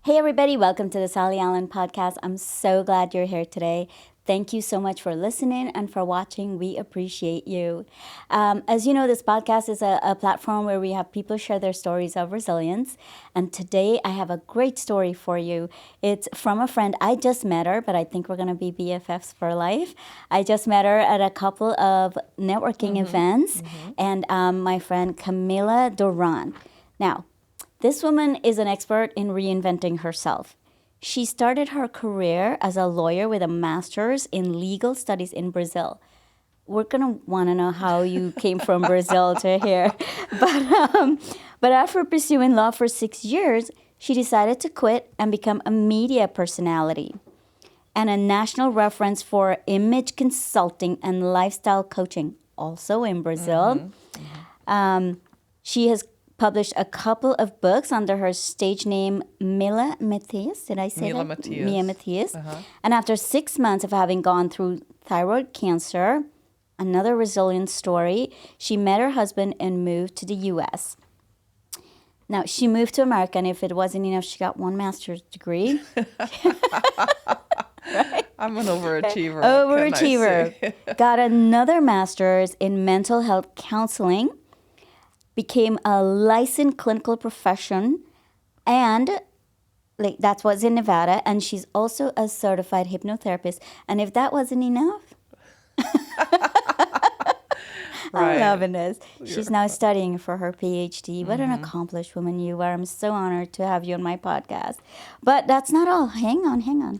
Hey, everybody, welcome to the Sally Allen podcast. I'm so glad you're here today. Thank you so much for listening and for watching. We appreciate you. As you know, this podcast is a platform where we have people share their stories of resilience. And today I have a great story for you. It's from a friend. I just met her, but I think we're going to be BFFs for life. I just met her at a couple of networking events, and my friend Camilla Dorand. Now, this woman is an expert in reinventing herself. She started her career as a lawyer with a master's in legal studies in Brazil. We're going to want to know how you came from Brazil to here. But after pursuing law for 6 years, she decided to quit and become a media personality and a national reference for image consulting and lifestyle coaching, also in Brazil. She has published a couple of books under her stage name Mila Matthias. Did I say Mila that? Matthias. Mia Matthias. And after 6 months of having gone through thyroid cancer, another resilient story, she met her husband and moved to the U.S. Now, she moved to America, and if it wasn't enough, she got one master's degree. I'm an overachiever. what can I Overachiever. say? Got another master's in mental health counseling, became a licensed clinical profession, and that was in Nevada, and she's also a certified hypnotherapist. And if that wasn't enough, I'm loving this. She's now studying for her PhD. What an accomplished woman you are. I'm so honored to have you on my podcast. But that's not all. Hang on.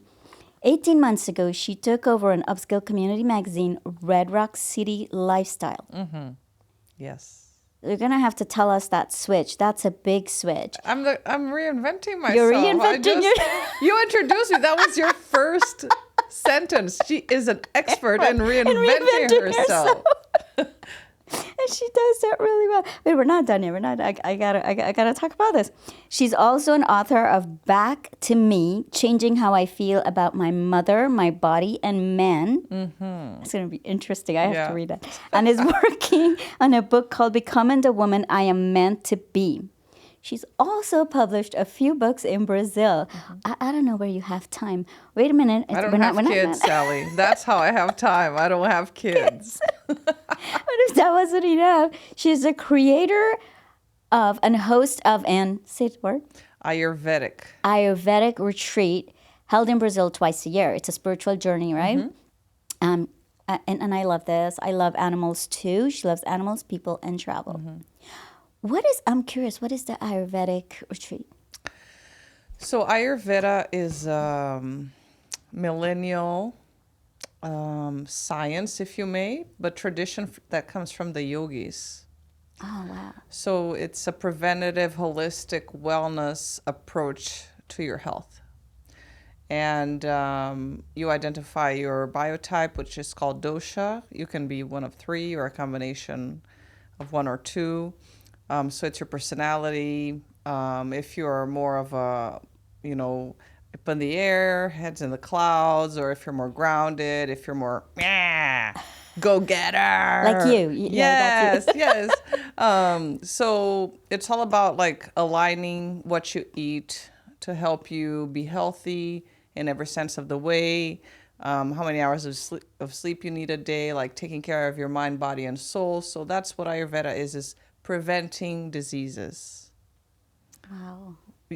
18 months ago, she took over an upscale community magazine, Red Rock City Lifestyle. Yes. You're going to have to tell us that switch. That's a big switch. I'm reinventing myself. You're reinventing You introduced me. That was your first sentence. She is an expert in reinventing herself. And she does that really well. Wait, we're not done yet. We're not. I gotta talk about this. She's also an author of Back to Me: Changing How I Feel About My Mother, My Body, and Men. It's gonna be interesting. I have to read that. And is working on a book called Becoming the Woman I Am Meant to Be. She's also published a few books in Brazil. I don't know where you have time. Wait a minute. I don't have kids, Sally. That's how I have time. I don't have kids. But if that wasn't enough, she's the creator of and host of say the word, Ayurvedic retreat held in Brazil twice a year. It's a spiritual journey, right? And I love this. I love animals too. She loves animals, people, and travel. I'm curious, what is the Ayurvedic retreat? So Ayurveda is millennial science, if you may, but tradition that comes from the yogis. Oh, wow. So it's a preventative, holistic wellness approach to your health. And you identify your biotype, which is called dosha. You can be one of three or a combination of one or two. So it's your personality. If you're more of a, up in the air, heads in the clouds, or if you're more grounded, if you're more go-getter. Like you. Yes, That's you. yes. So it's all about aligning what you eat to help you be healthy in every sense of the way. How many hours of sleep you need a day, taking care of your mind, body, and soul. So that's what Ayurveda is preventing diseases. Wow.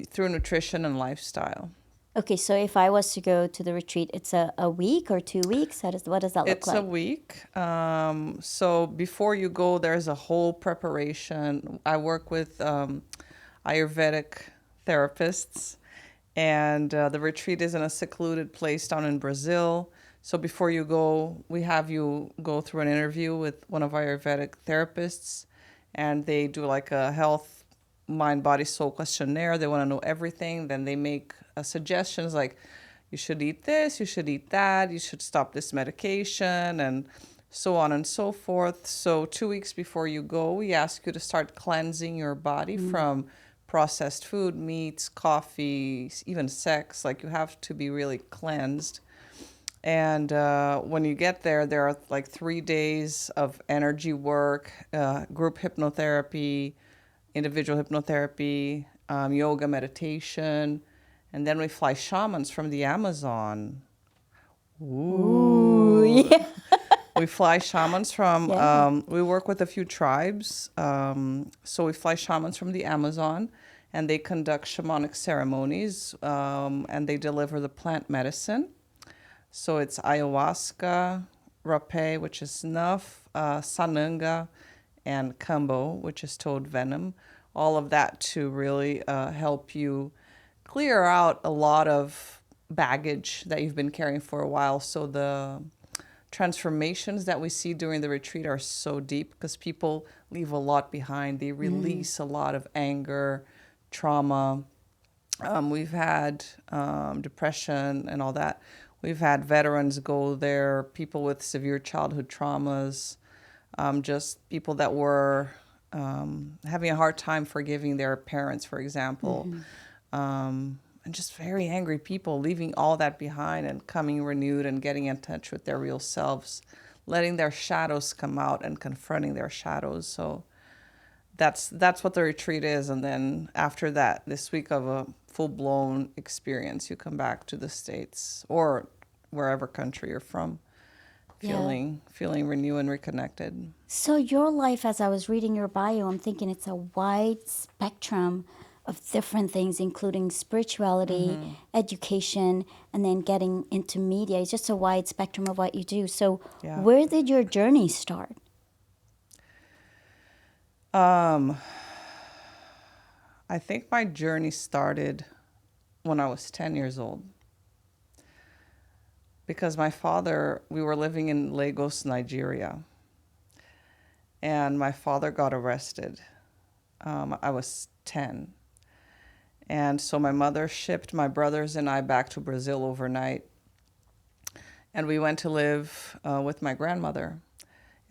Through nutrition and lifestyle. Okay, so if I was to go to the retreat, it's a week or 2 weeks? What does that look like? It's a week. So before you go, there's a whole preparation. I work with Ayurvedic therapists, and the retreat is in a secluded place down in Brazil. So before you go, we have you go through an interview with one of our Ayurvedic therapists, and they do a health, mind, body, soul questionnaire. They want to know everything. Then they make suggestions you should eat this, you should eat that, you should stop this medication, and so on and so forth. So 2 weeks before you go, we ask you to start cleansing your body from processed food, meats, coffee, even sex. You have to be really cleansed. And when you get there, there are 3 days of energy work, group hypnotherapy, individual hypnotherapy, yoga, meditation. And then we fly shamans from the Amazon. Ooh, Ooh. yeah. We fly shamans from, Yeah. we work with a few tribes. So we fly shamans from the Amazon, and they conduct shamanic ceremonies, and they deliver the plant medicine. So it's ayahuasca, rapé, which is snuff, sananga, and kambo, which is toad venom. All of that to really help you clear out a lot of baggage that you've been carrying for a while. So the transformations that we see during the retreat are so deep because people leave a lot behind. They release a lot of anger, trauma. We've had depression and all that. We've had veterans go there, people with severe childhood traumas, just people that were having a hard time forgiving their parents, for example. And just very angry people leaving all that behind and coming renewed and getting in touch with their real selves, letting their shadows come out and confronting their shadows. So that's what the retreat is. And then after that, this week of a full-blown experience, you come back to the States or wherever country you're from, Yeah. feeling renewed and reconnected. So your life, as I was reading your bio, I'm thinking it's a wide spectrum of different things, including spirituality, education, and then getting into media. It's just a wide spectrum of what you do. So Yeah. where did your journey start? I think my journey started when I was 10 years old. Because my father, we were living in Lagos, Nigeria, and my father got arrested. I was 10. And so my mother shipped my brothers and I back to Brazil overnight. And we went to live with my grandmother.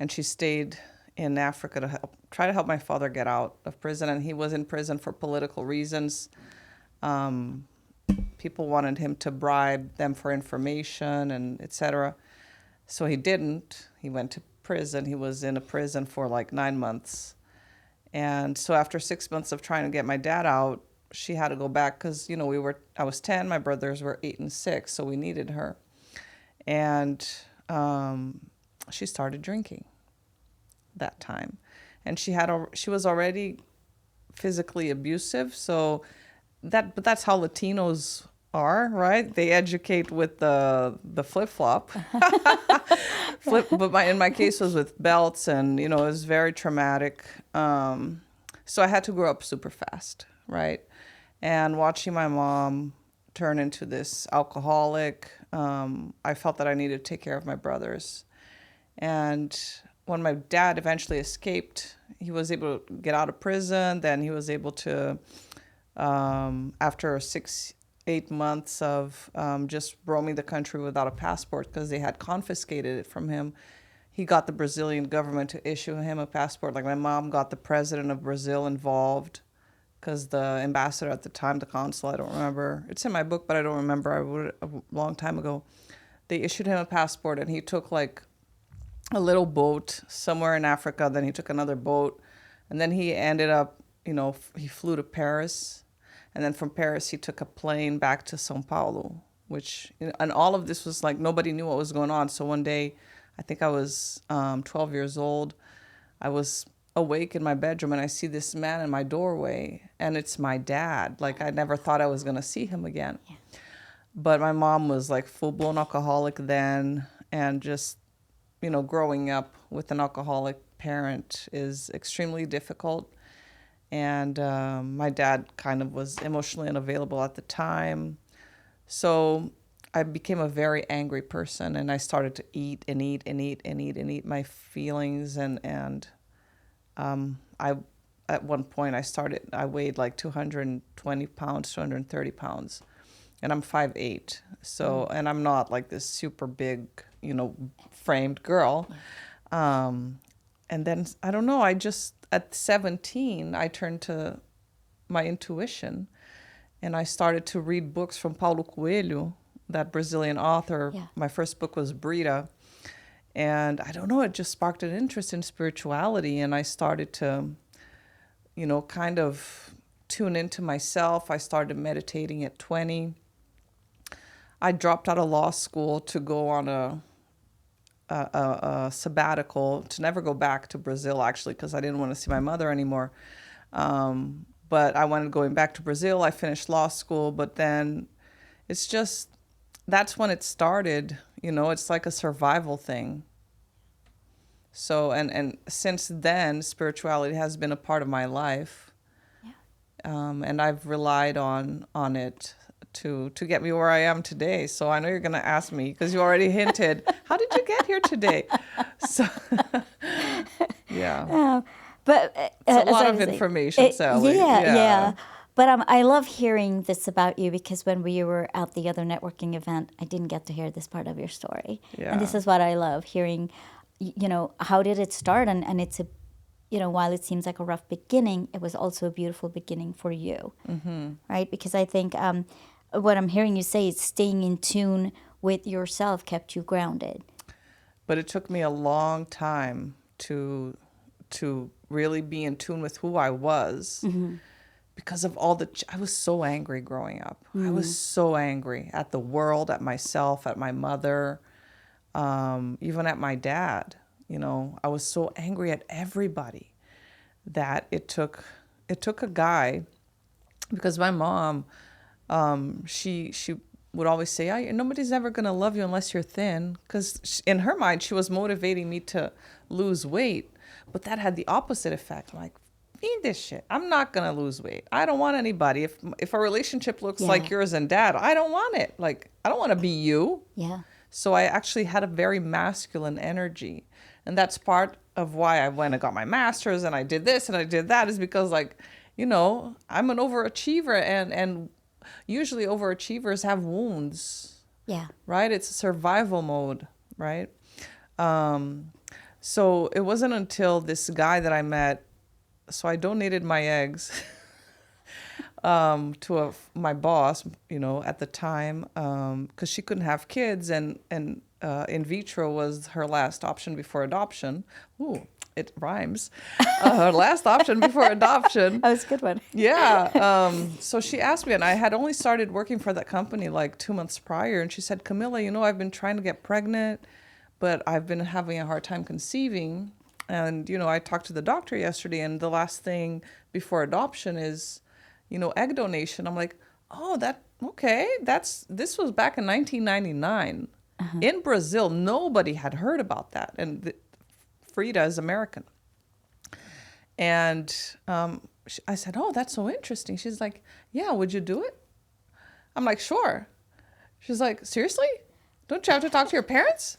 And she stayed in Africa to try to help my father get out of prison. And he was in prison for political reasons. People wanted him to bribe them for information and etc. So he didn't. He went to prison. He was in a prison for like 9 months. And so after 6 months of trying to get my dad out, she had to go back because, I was 10, my brothers were 8 and 6, so we needed her. And she started drinking that time. And she was already physically abusive, but that's how Latinos are, right? They educate with the flip-flop. But in my case was with belts, and it was very traumatic. So I had to grow up super fast, right? And watching my mom turn into this alcoholic, I felt that I needed to take care of my brothers. And when my dad eventually escaped, he was able to get out of prison. Then he was able to, after 6-8 months of just roaming the country without a passport because they had confiscated it from him, he got the Brazilian government to issue him a passport. Like my mom got the president of Brazil involved because the ambassador at the time, the consul, I don't remember. It's in my book, but I don't remember. I wrote it a long time ago. They issued him a passport, and he took like a little boat somewhere in Africa. Then he took another boat, and then he ended up, he flew to Paris, and then from Paris he took a plane back to São Paulo, and all of this was like nobody knew what was going on. So one day, I think I was 12 years old, I was awake in my bedroom and I see this man in my doorway, and it's my dad. Like I never thought I was going to see him again. Yeah. But my mom was like full-blown alcoholic then, and just, growing up with an alcoholic parent is extremely difficult. And my dad kind of was emotionally unavailable at the time. So I became a very angry person, and I started to eat and eat and eat and eat and eat my feelings. And I, at one point, I weighed like 220 pounds, 230 pounds. And I'm 5'8". So, and I'm not like this super big, framed girl. And then, I don't know, at 17, I turned to my intuition, and I started to read books from Paulo Coelho, that Brazilian author. Yeah. My first book was Brita. And I don't know, it just sparked an interest in spirituality. And I started to, kind of tune into myself. I started meditating at 20. I dropped out of law school to go on a sabbatical, to never go back to Brazil, actually, because I didn't want to see my mother anymore. But I wanted going back to Brazil. I finished law school, but then it's just, that's when it started. It's like a survival thing. So, and since then, spirituality has been a part of my life. Yeah. And I've relied on it to get me where I am today. So I know you're going to ask me, because you already hinted, how did you get here today? So, yeah. But It's a lot of information, Sally. Yeah. But I love hearing this about you, because when we were at the other networking event, I didn't get to hear this part of your story. Yeah. And this is what I love, hearing, how did it start? And it's while it seems like a rough beginning, it was also a beautiful beginning for you, right? Because I think what I'm hearing you say is staying in tune with yourself kept you grounded. But it took me a long time to really be in tune with who I was, because of all I was so angry growing up. I was so angry at the world, at myself, at my mother, even at my dad. I was so angry at everybody that it took a guy, because my mom, she would always say, oh, nobody's ever going to love you unless you're thin, because in her mind, she was motivating me to lose weight. But that had the opposite effect. I'm like, feed this shit. I'm not going to lose weight. I don't want anybody. If a relationship looks like yours and dad, I don't want it. Like, I don't want to be you. Yeah. So I actually had a very masculine energy. And that's part of why I went and got my master's and I did this and I did that, is because, like, I'm an overachiever, and usually overachievers have wounds. Yeah. Right? It's a survival mode, right? So it wasn't until this guy that I met, so I donated my eggs to my boss, at the time, because she couldn't have kids, and in vitro was her last option before adoption. Ooh, it rhymes. Her last option before adoption. That was a good one. Yeah. So she asked me, and I had only started working for that company like 2 months prior, and she said, Camilla, I've been trying to get pregnant, but I've been having a hard time conceiving. And, I talked to the doctor yesterday, and the last thing before adoption is, egg donation. I'm like, oh, okay. This was back in 1999. In Brazil, nobody had heard about that. And Frida is American. And I said, oh, that's so interesting. She's like, yeah, would you do it? I'm like, sure. She's like, seriously? Don't you have to talk to your parents?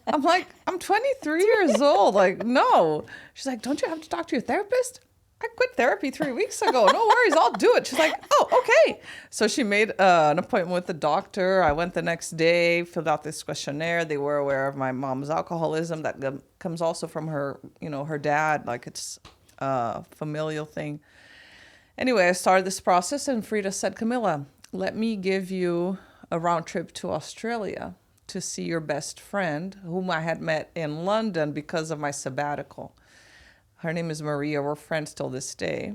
I'm like, I'm 23 years old. Like, no. She's like, don't you have to talk to your therapist? I quit therapy 3 weeks ago. No worries, I'll do it. She's like, oh, okay. So she made an appointment with the doctor. I went the next day, filled out this questionnaire. They were aware of my mom's alcoholism. That comes also from her, her dad. Like, it's a familial thing. Anyway, I started this process, and Frida said, Camilla, let me give you a round trip to Australia to see your best friend, whom I had met in London because of my sabbatical. Her name is Maria. We're friends till this day.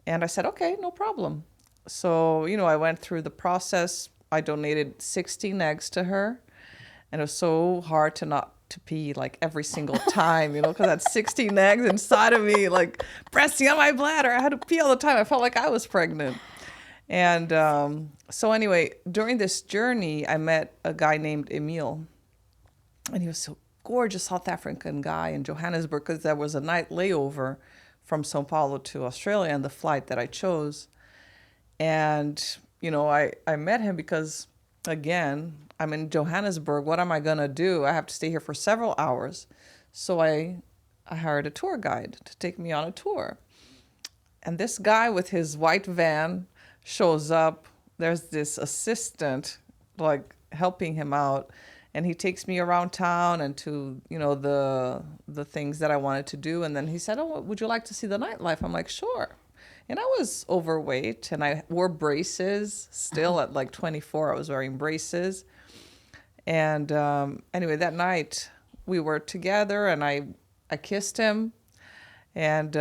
And I said, okay, no problem. So, I went through the process. I donated 16 eggs to her. And it was so hard to pee like every single time, because I had 16 eggs inside of me, like pressing on my bladder. I had to pee all the time. I felt like I was pregnant. And so anyway, during this journey, I met a guy named Emil. And he was so gorgeous South African guy in Johannesburg, because there was a night layover from Sao Paulo to Australia and the flight that I chose. And, I met him because, again, I'm in Johannesburg. What am I going to do? I have to stay here for several hours. So I hired a tour guide to take me on a tour. And this guy with his white van shows up. There's this assistant, like, helping him out. And he takes me around town and to, the things that I wanted to do. And then he said, oh, would you like to see the nightlife? I'm like, sure. And I was overweight, and I wore braces. Still at like 24, I was wearing braces. And anyway, that night we were together, and I kissed him. And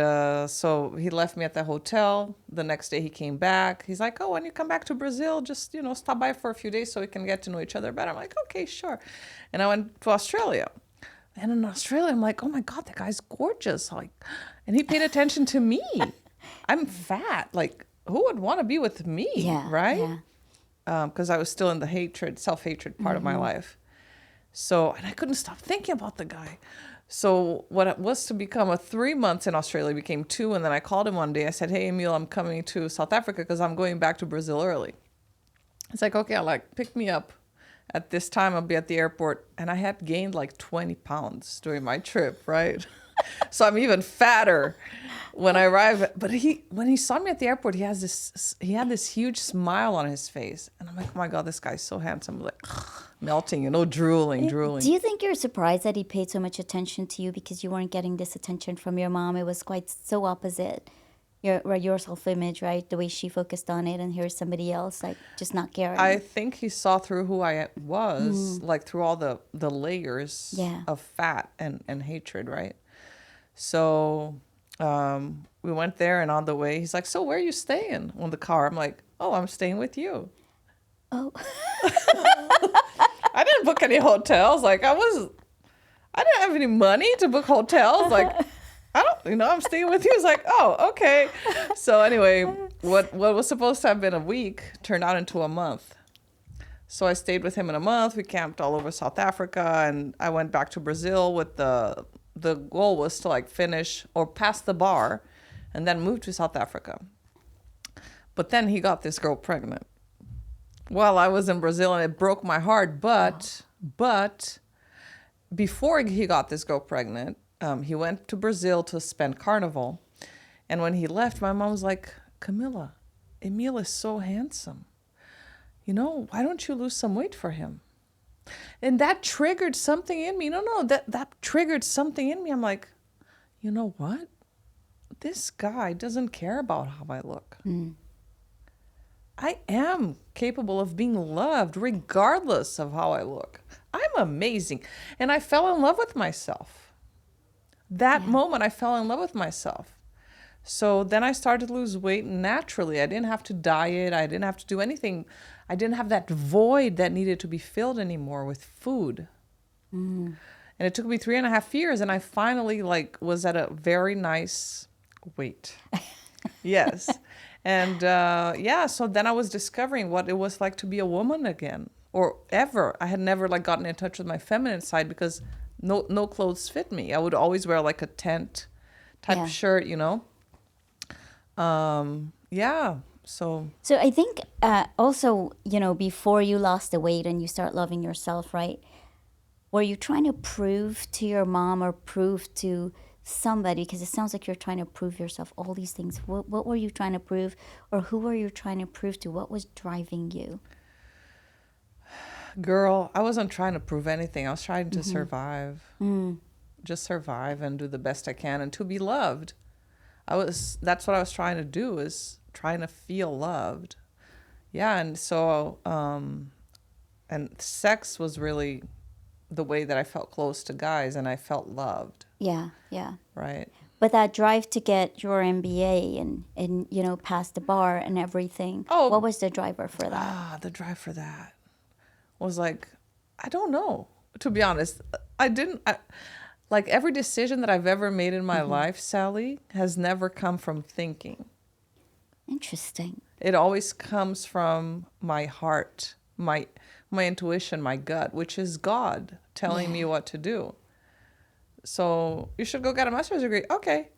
so he left me at the hotel. The next day he came back. He's like, oh, when you come back to Brazil, just, stop by for a few days so we can get to know each other better. I'm like, okay, sure. And I went to Australia. And in Australia, I'm like, oh my God, that guy's gorgeous. Like, and he paid attention to me. I'm fat. Like, who would want to be with me? Yeah. Right? Yeah. Because I was still in the self-hatred part of my life. So, and I couldn't stop thinking about the guy. So what it was to become a 3 months in Australia became 2. And then I called him one day. I said, hey, Emil, I'm coming to South Africa because I'm going back to Brazil early. It's like, okay, pick me up. At this time, I'll be at the airport. And I had gained like 20 pounds during my trip, right? So I'm even fatter when I arrive. But when he saw me at the airport, he had this huge smile on his face. And I'm like, oh my God, this guy's so handsome. I'm like, melting, drooling. Do you think you're surprised that he paid so much attention to you because you weren't getting this attention from your mom? It was quite so opposite. Your self-image, right? The way she focused on it, and here's somebody else, like, just not caring. I think he saw through who I was, like through all the layers of fat and hatred, right? So we went there, and on the way, he's like, so where are you staying? On the car. I'm like, oh, I'm staying with you. Oh. I didn't book any hotels. Like, I didn't have any money to book hotels. Like, I'm staying with you. It's like, oh, okay. So anyway, what was supposed to have been a week turned out into a month. So I stayed with him in a month. We camped all over South Africa, and I went back to Brazil with the goal was to like finish or pass the bar and then move to South Africa. But then he got this girl pregnant while I was in Brazil, and it broke my heart. But before he got this girl pregnant, he went to Brazil to spend Carnival. And when he left, my mom was like, Camilla, Emil is so handsome. Why don't you lose some weight for him? And that triggered something in me. That triggered something in me. I'm like, you know what? This guy doesn't care about how I look. I am capable of being loved regardless of how I look. I'm amazing. And I fell in love with myself. That moment, I fell in love with myself. So then I started to lose weight naturally. I didn't have to diet. I didn't have to do anything. I didn't have that void that needed to be filled anymore with food. And it took me 3.5 years, and I finally was at a very nice weight. Yes. And so then I was discovering what it was like to be a woman again, or ever. I had never gotten in touch with my feminine side because no clothes fit me. I would always wear like a tent type shirt, So I think also, before you lost the weight and you start loving yourself, right? Were you trying to prove to your mom or prove to somebody? Because it sounds like you're trying to prove yourself, all these things. What were you trying to prove, or who were you trying to prove to? What was driving you? Girl, I wasn't trying to prove anything. I was trying to survive. Just survive and do the best I can and to be loved. That's what I was trying to do, is trying to feel loved. Yeah, and so and sex was really the way that I felt close to guys and I felt loved. Yeah. Right. But that drive to get your MBA and pass the bar and everything. Oh, what was the driver for that? The drive for that was like, I don't know. To be honest, every decision that I've ever made in my life, Sally, has never come from thinking. Interesting. It always comes from my heart, my intuition, my gut, which is God telling me what to do. So you should go get a master's degree. Okay.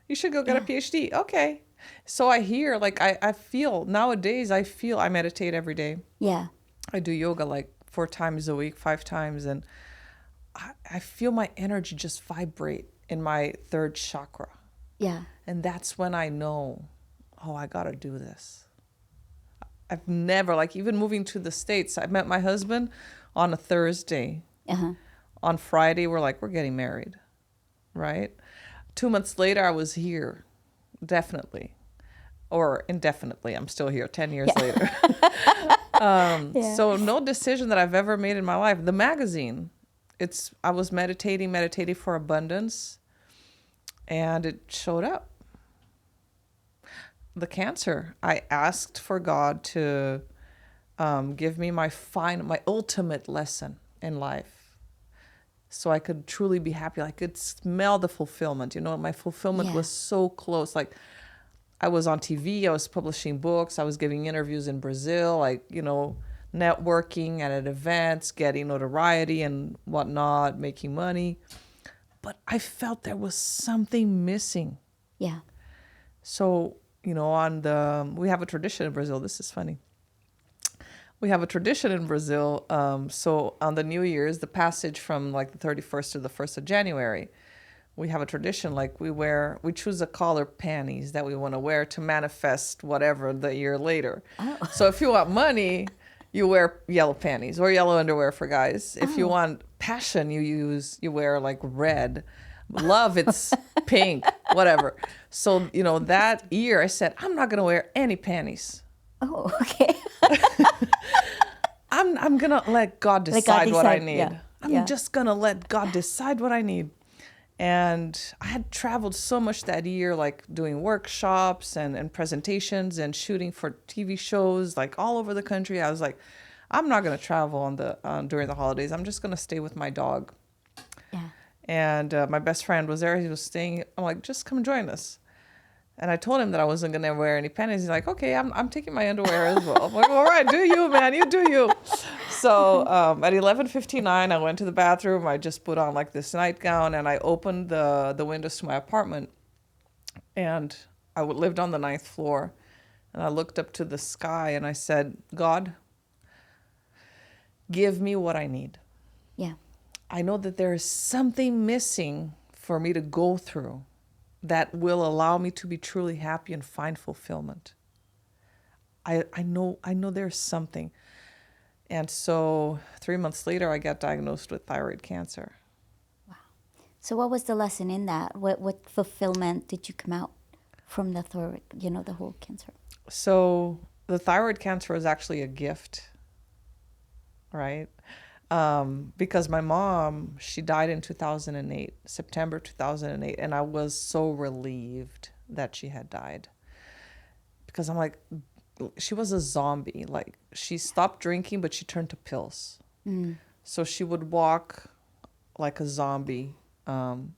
You should go get a PhD. Okay. So I hear, I feel, nowadays I meditate every day. Yeah. I do yoga 4 times a week, 5 times. And I feel my energy just vibrate in my 3rd chakra. Yeah. And that's when I know, I got to do this. I've never, even moving to the States, I met my husband on a Thursday. On Friday, we're getting married, right? 2 months later, I was here, definitely. Or indefinitely, I'm still here 10 years later. So no decision that I've ever made in my life. The magazine, I was meditating for abundance. and it showed up. The cancer. I asked for God to give me my ultimate lesson in life, so I could truly be happy. I could smell the fulfillment. My fulfillment Yeah. was so close. Like, I was on TV, I was publishing books, I was giving interviews in Brazil, like, networking and at events, getting notoriety and whatnot, making money. But I felt there was something missing. Yeah. So, we have a tradition in Brazil. This is funny. We have a tradition in Brazil. So on the New Year's, the passage from like the 31st to the 1st of January, we have a tradition, like we choose a color panties that we want to wear to manifest whatever the year later. Oh. So if you want money, you wear yellow panties or yellow underwear for guys. If you want passion, you wear like red. Love, it's pink, whatever. So, that year I said, I'm not going to wear any panties. Oh, okay. I'm going to let God Let God decide what I decide, need. yeah. I'm Yeah. just going to let God decide what I need. And I had traveled so much that year, like doing workshops and presentations and shooting for TV shows, like all over the country. I was like, I'm not going to travel during the holidays. I'm just going to stay with my dog. Yeah. And my best friend was there. He was staying. I'm like, just come join us. And I told him that I wasn't going to wear any panties. He's like, okay, I'm taking my underwear as well. I'm like, all right, do you, man. You do you. So at 11:59, I went to the bathroom. I just put on like this nightgown and I opened the windows to my apartment. And I lived on the 9th floor. And I looked up to the sky and I said, God, give me what I need. Yeah. I know that there is something missing for me to go through that will allow me to be truly happy and find fulfillment. I know there's something. And so 3 months later, I got diagnosed with thyroid cancer. So what was the lesson in that? What fulfillment did you come out from the thyroid, the whole cancer? So the thyroid cancer was actually a gift, right? Because my mom, she died in 2008, September 2008, and I was so relieved that she had died. Because I'm like, she was a zombie. Like, she stopped drinking, but she turned to pills. So she would walk like a zombie, on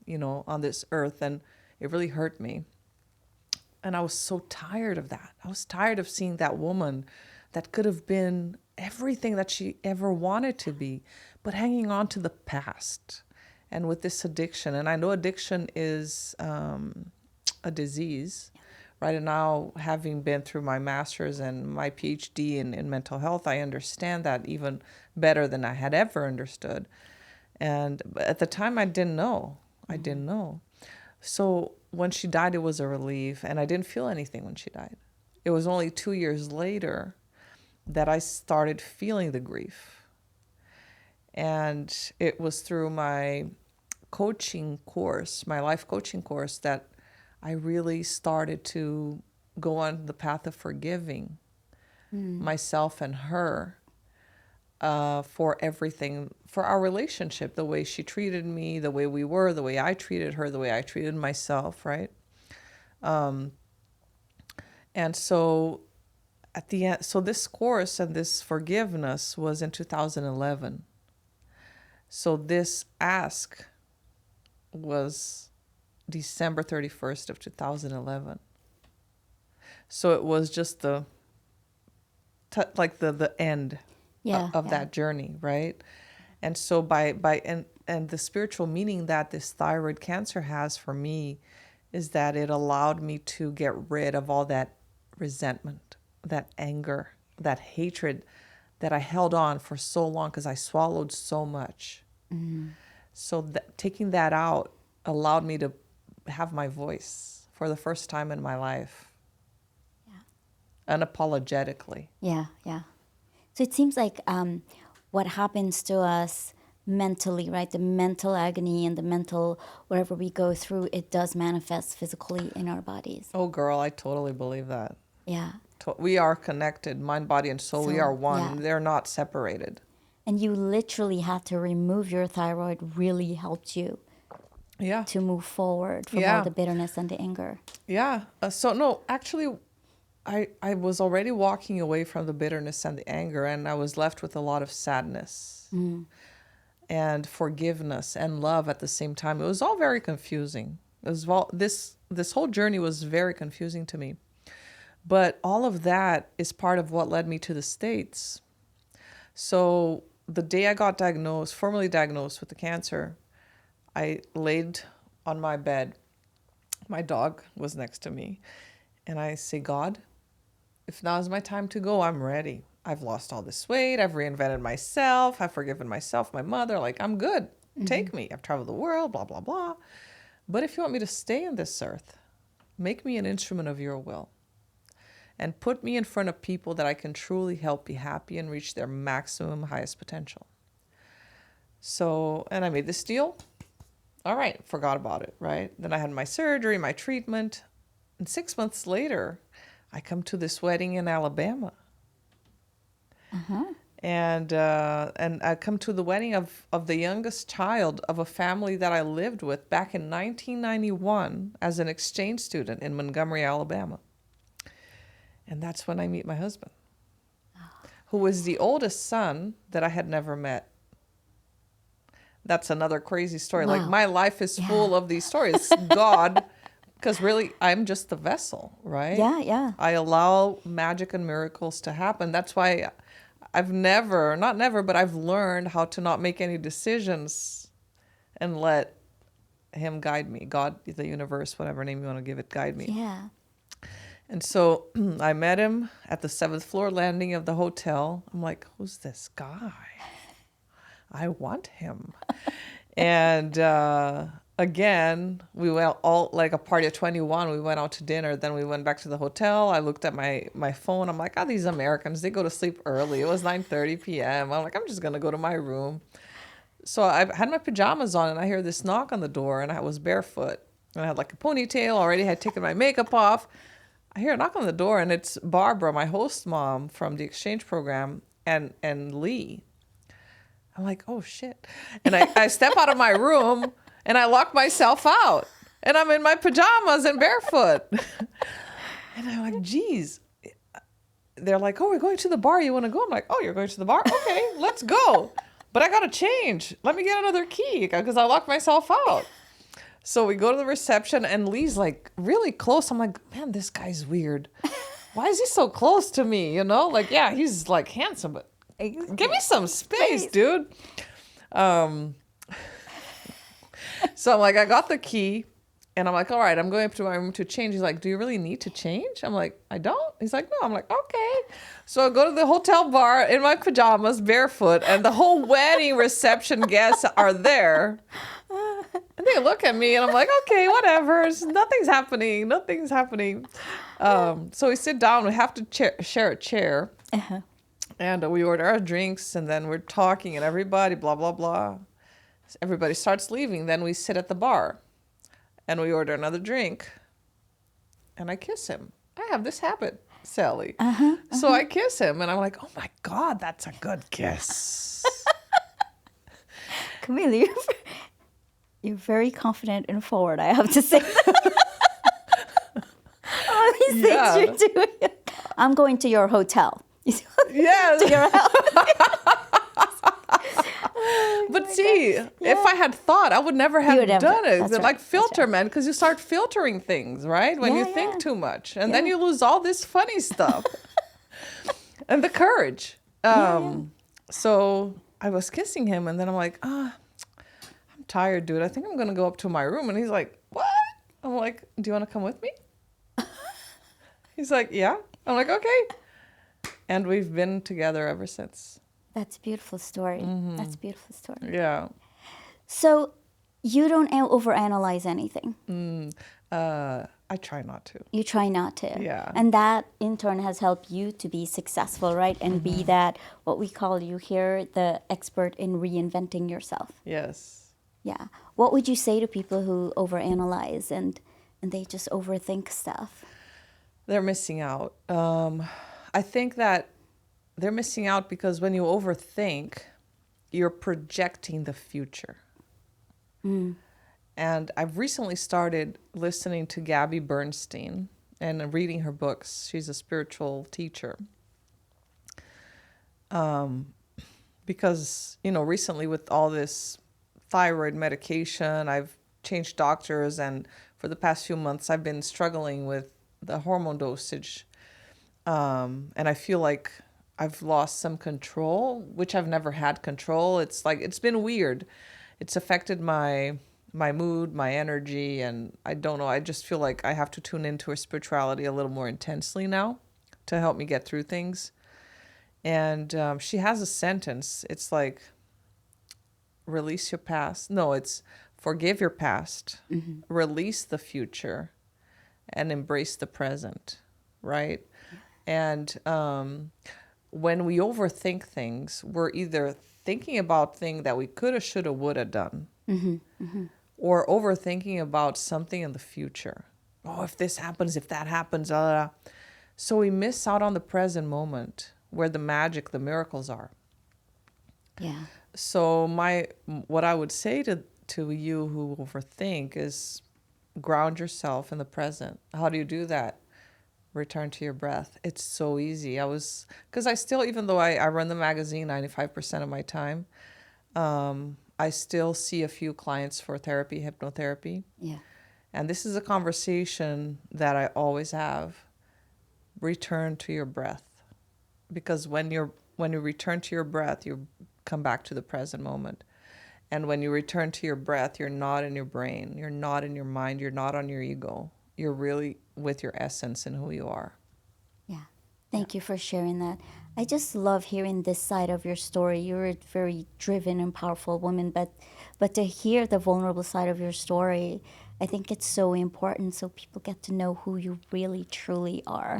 this earth, and it really hurt me. And I was so tired of that. I was tired of seeing that woman that could have been everything that she ever wanted to be, but hanging on to the past and with this addiction. And I know addiction is a disease, right? And now, having been through my master's and my PhD in mental health, I understand that even better than I had ever understood. And at the time, I didn't know. I didn't know. So when she died, it was a relief, and I didn't feel anything when she died. It was only 2 years later that I started feeling the grief. And it was through my coaching course, my life coaching course, that I really started to go on the path of forgiving myself and her for everything, for our relationship, the way she treated me, the way we were, the way I treated her, the way I treated myself, right? And so at the end, so this course and this forgiveness was in 2011. So this ask was December 31st of 2011. So it was just the end of that journey, right? And so and the spiritual meaning that this thyroid cancer has for me is that it allowed me to get rid of all that resentment, that anger, that hatred that I held on for so long because I swallowed so much. So taking that out allowed me to have my voice for the first time in my life, unapologetically. Yeah. So it seems like what happens to us mentally, right? The mental agony and the mental whatever we go through, it does manifest physically in our bodies. Oh, girl, I totally believe that. Yeah. We are connected, mind, body, and soul. We are one. Yeah. They're not separated. And you literally had to remove your thyroid really helped you. Yeah. to move forward from all Yeah. the bitterness and the anger. Yeah. So no, actually, I was already walking away from the bitterness and the anger, and I was left with a lot of sadness and forgiveness and love at the same time. It was all very confusing. It was all, this whole journey was very confusing to me. But all of that is part of what led me to the States. So the day I got diagnosed, formally diagnosed with the cancer, I laid on my bed. My dog was next to me. And I say, God, if now is my time to go, I'm ready. I've lost all this weight. I've reinvented myself. I've forgiven myself, my mother. Like, I'm good. Take me. I've traveled the world, blah, blah, blah. But if you want me to stay on this earth, make me an instrument of your will. And put me in front of people that I can truly help be happy and reach their maximum, highest potential. So, and I made this deal. All right, forgot about it, right? Then I had my surgery, my treatment. And 6 months later, I come to this wedding in Alabama. And I come to the wedding of the youngest child of a family that I lived with back in 1991 as an exchange student in Montgomery, Alabama. And that's when I meet my husband, who was the oldest son that I had never met. That's another crazy story. Wow. Like, my life is full of these stories. God, because really, I'm just the vessel, right? Yeah. I allow magic and miracles to happen. That's why I've I've learned how to not make any decisions and let him guide me. God, the universe, whatever name you want to give it, guide me. Yeah. And so I met him at the 7th floor landing of the hotel. I'm like, who's this guy? I want him. And again, we went all like a party of 21. We went out to dinner. Then we went back to the hotel. I looked at my phone. I'm like, these Americans, they go to sleep early. It was 9:30 p.m. I'm like, I'm just going to go to my room. So I had my pajamas on and I hear this knock on the door and I was barefoot. And I had like a ponytail, already had taken my makeup off. I hear a knock on the door and it's Barbara, my host mom from the exchange program, and Lee. I'm like, oh shit. And I step out of my room and I lock myself out. And I'm in my pajamas and barefoot. And I'm like, geez. They're like, oh, we're going to the bar. You want to go? I'm like, oh, you're going to the bar? Okay, let's go. But I got to change. Let me get another key because I locked myself out. So we go to the reception and Lee's like really close. I'm like, man, this guy's weird. Why is he so close to me? You know, like, yeah, he's like handsome, but give me some space, dude. So I'm like, I got the key and I'm like, all right, I'm going up to my room to change. He's like, do you really need to change? I'm like, I don't. He's like, no. I'm like, okay. So I go to the hotel bar in my pajamas, barefoot, and the whole wedding reception guests are there. And they look at me and I'm like, okay, whatever. Nothing's happening. So we sit down. We have to share a chair. And we order our drinks and then we're talking and everybody, blah, blah, blah. Everybody starts leaving. Then we sit at the bar and we order another drink. And I kiss him. I have this habit, Sally. So I kiss him and I'm like, oh my God, that's a good kiss. Camilla, you're very confident and forward, I have to say. All these things you're doing. I'm going to your hotel. Yes. To your house. But see, if I had thought, I would never have done it. They're like filter, man, because you start filtering things, right? When you think too much. And then you lose all this funny stuff. And the courage. So I was kissing him, and then I'm like, I'm tired, dude. I think I'm going to go up to my room. And he's like, what? I'm like, do you want to come with me? He's like, yeah. I'm like, okay. And we've been together ever since. That's a beautiful story. That's a beautiful story. Yeah. So you don't overanalyze anything. I try not to. You try not to. Yeah. And that, in turn, has helped you to be successful, right? And be that, what we call you here, the expert in reinventing yourself. Yes. Yeah. What would you say to people who overanalyze and they just overthink stuff? They're missing out. I think that they're missing out because when you overthink, you're projecting the future. And I've recently started listening to Gabby Bernstein and reading her books. She's a spiritual teacher. Because, recently with all this thyroid medication, I've changed doctors, and for the past few months, I've been struggling with the hormone dosage. And I feel like I've lost some control, which I've never had control. It's like, it's been weird. It's affected my mood, my energy, and I don't know. I just feel like I have to tune into her spirituality a little more intensely now to help me get through things. And she has a sentence. It's like, release your past. No, it's forgive your past, release the future, and embrace the present, right? And when we overthink things, we're either thinking about things that we coulda, shoulda, woulda done, or overthinking about something in the future. Oh, if this happens, if that happens, so we miss out on the present moment where the magic, the miracles are. Yeah. So what I would say to you who overthink is ground yourself in the present. How do you do that? Return to your breath. It's so easy. Because I still, even though I run the magazine 95% of my time, I still see a few clients for therapy, hypnotherapy. Yeah. And this is a conversation that I always have. Return to your breath. Because when you return to your breath, you come back to the present moment. And when you return to your breath, you're not in your brain, you're not in your mind, you're not on your ego. You're really with your essence and who you are. Yeah. Thank you for sharing that. I just love hearing this side of your story. You're a very driven and powerful woman, but to hear the vulnerable side of your story, I think it's so important so people get to know who you really truly are.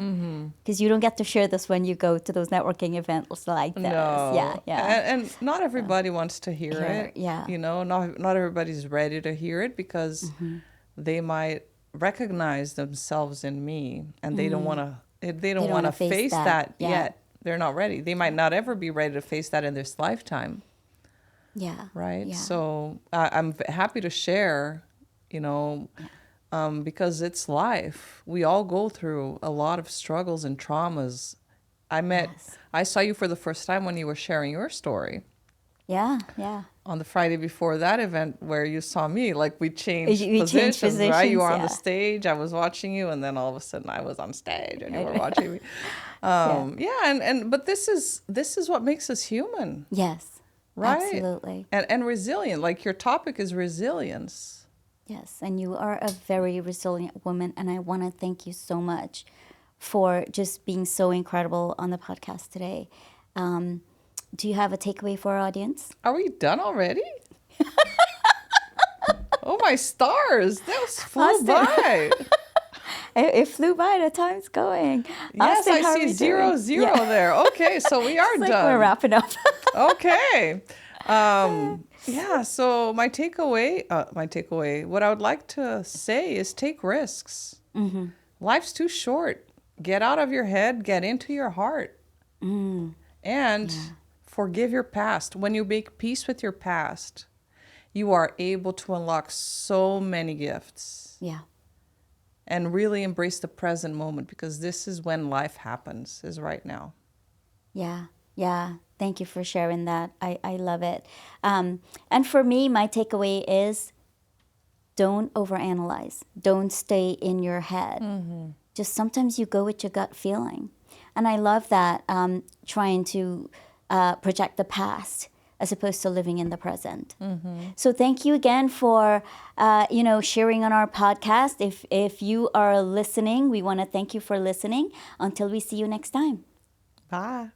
Because you don't get to share this when you go to those networking events like this. No. Yeah. And not everybody wants to hear it. Yeah. Not everybody's ready to hear it because they might recognize themselves in me, and they don't want to face that yet. They're not ready. They might not ever be ready to face that in this lifetime. Yeah. Right. Yeah. So I'm happy to share, because it's life. We all go through a lot of struggles and traumas. I saw you for the first time when you were sharing your story. Yeah. On the Friday before that event where you saw me, like we changed We changed positions, right? You were on yeah. the stage, I was watching you, and then all of a sudden I was on stage and you were watching me. But this is what makes us human. Yes. Right? Absolutely. And resilient. Like your topic is resilience. Yes, and you are a very resilient woman, and I want to thank you so much for just being so incredible on the podcast today. Do you have a takeaway for our audience? Are we done already? Oh, my stars. That was flew by. It flew by. The time's going. Yes, Austin, I see 0, 0 there. Okay, so we are it's done. We're wrapping up. Okay. So my takeaway, what I would like to say is take risks. Life's too short. Get out of your head, get into your heart. And forgive your past. When you make peace with your past, you are able to unlock so many gifts. Yeah. And really embrace the present moment, because this is when life happens, is right now. Yeah. Thank you for sharing that. I love it. And for me, my takeaway is don't overanalyze. Don't stay in your head. Just sometimes you go with your gut feeling. And I love that, trying to project the past as opposed to living in the present. So thank you again for, sharing on our podcast. If you are listening, we want to thank you for listening. Until we see you next time. Bye.